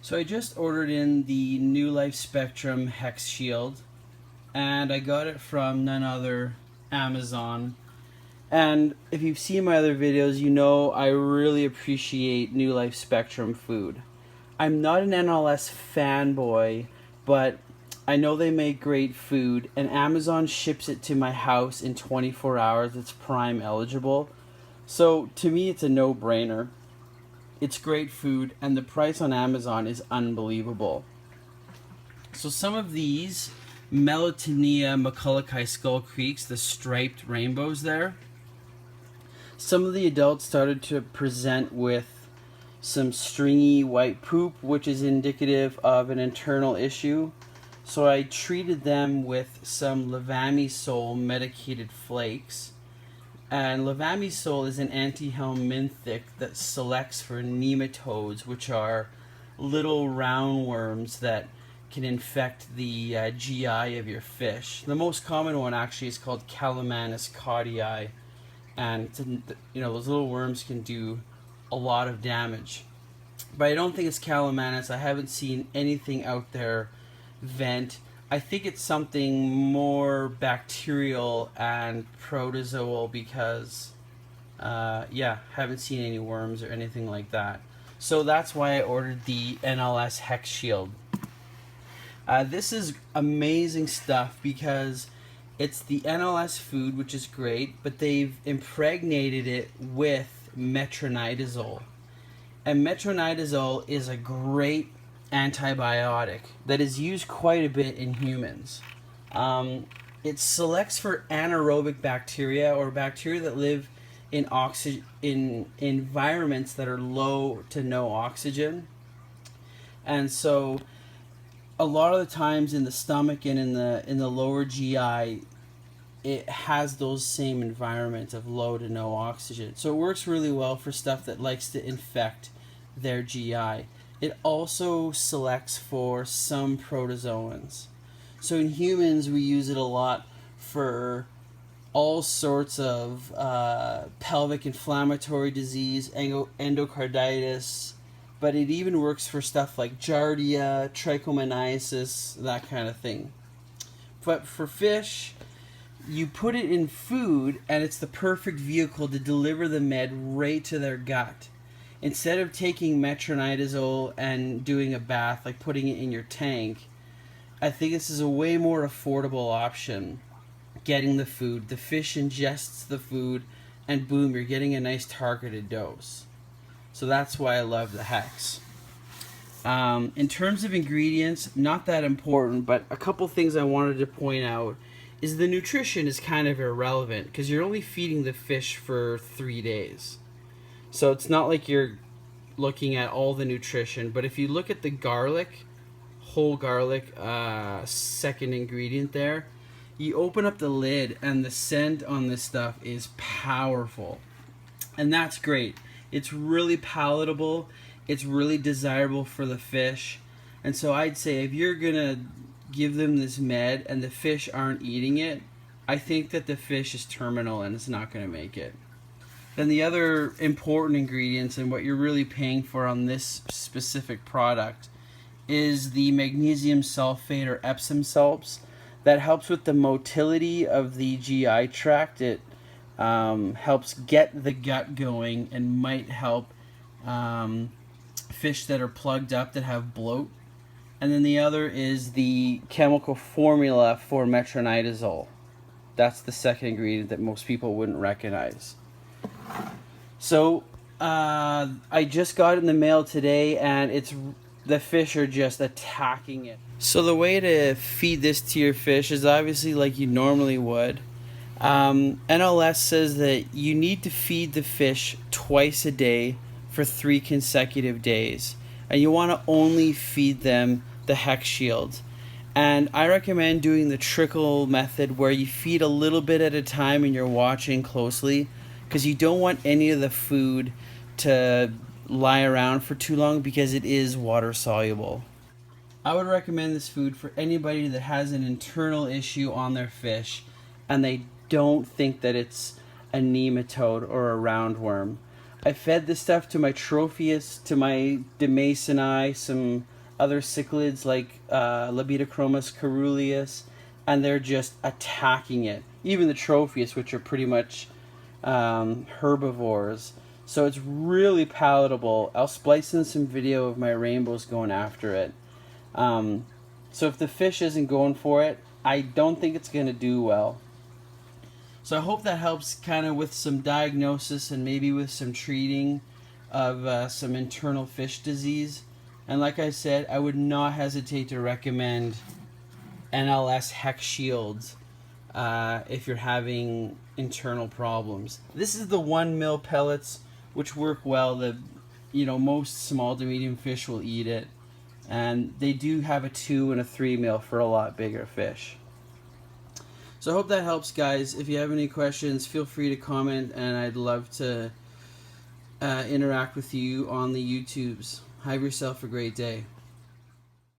So I just ordered in the New Life Spectrum Hex Shield, and I got it from none other Amazon. And if you've seen my other videos, you know I really appreciate New Life Spectrum food. I'm not an NLS fanboy, but I know they make great food, and Amazon ships it to my house in 24 hours. It's Prime eligible. So to me, it's a no-brainer. It's great food, and the price on Amazon is unbelievable. So some of these, Melatonia McCullochai Skull Creeks, the striped rainbows there, some of the adults started to present with some stringy white poop, which is indicative of an internal issue. So I treated them with some Levamisole medicated flakes. And Levamisole is an antihelminthic that selects for nematodes, which are little roundworms that can infect the GI of your fish. The most common one actually is called Calamanus caudii, and those little worms can do a lot of damage. But I don't think it's Calamanus. I haven't seen anything out there vent. I think it's something more bacterial and protozoal because, haven't seen any worms or anything like that. So that's why I ordered the NLS Hex Shield. This is amazing stuff because it's the NLS food, which is great, but they've impregnated it with metronidazole. And metronidazole is a great antibiotic that is used quite a bit in humans. It selects for anaerobic bacteria, or bacteria that live in environments that are low to no oxygen. And so a lot of the times in the stomach and in the lower GI, it has those same environments of low to no oxygen. So it works really well for stuff that likes to infect their GI. It also selects for some protozoans. So in humans, we use it a lot for all sorts of pelvic inflammatory disease, endocarditis, but it even works for stuff like giardia, trichomoniasis, that kind of thing. But for fish, you put it in food, and it's the perfect vehicle to deliver the med right to their gut. Instead of taking metronidazole and doing a bath, like putting it in your tank, I think this is a way more affordable option. Getting the food, the fish ingests the food, and boom, you're getting a nice targeted dose. So that's why I love the Hex. In terms of ingredients, not that important, but a couple things I wanted to point out is the nutrition is kind of irrelevant because you're only feeding the fish for 3 days. So it's not like you're looking at all the nutrition, but if you look at the garlic, whole garlic, second ingredient there, you open up the lid and the scent on this stuff is powerful. And that's great. It's really palatable. It's really desirable for the fish. And so I'd say if you're gonna give them this med and the fish aren't eating it, I think that the fish is terminal and it's not gonna make it. Then the other important ingredients and what you're really paying for on this specific product is the magnesium sulfate or Epsom salts. That helps with the motility of the GI tract. It helps get the gut going and might help fish that are plugged up that have bloat. And then the other is the chemical formula for metronidazole. That's the second ingredient that most people wouldn't recognize. So I just got it in the mail today, and the fish are just attacking it. So the way to feed this to your fish is obviously like you normally would. NLS says that you need to feed the fish twice a day for 3 consecutive days, and you want to only feed them the Hex Shield. And I recommend doing the trickle method where you feed a little bit at a time and you're watching closely, because you don't want any of the food to lie around for too long because it is water soluble. I would recommend this food for anybody that has an internal issue on their fish and they don't think that it's a nematode or a roundworm. I fed this stuff to my Tropheus, to my Demasoni, some other cichlids like Labitochromis caeruleus, and they're just attacking it. Even the Tropheus, which are pretty much herbivores. So it's really palatable. I'll splice in some video of my rainbows going after it. So if the fish isn't going for it, I don't think it's going to do well. So I hope that helps kind of with some diagnosis and maybe with some treating of some internal fish disease. And like I said, I would not hesitate to recommend NLS Hex Shields if you're having internal problems. This is the 1 mil pellets, which work well. Most small to medium fish will eat it, and they do have a 2 and a 3 mil for a lot bigger fish. So I hope that helps, guys. If you have any questions, feel free to comment, and I'd love to interact with you on the YouTubes. Have yourself a great day.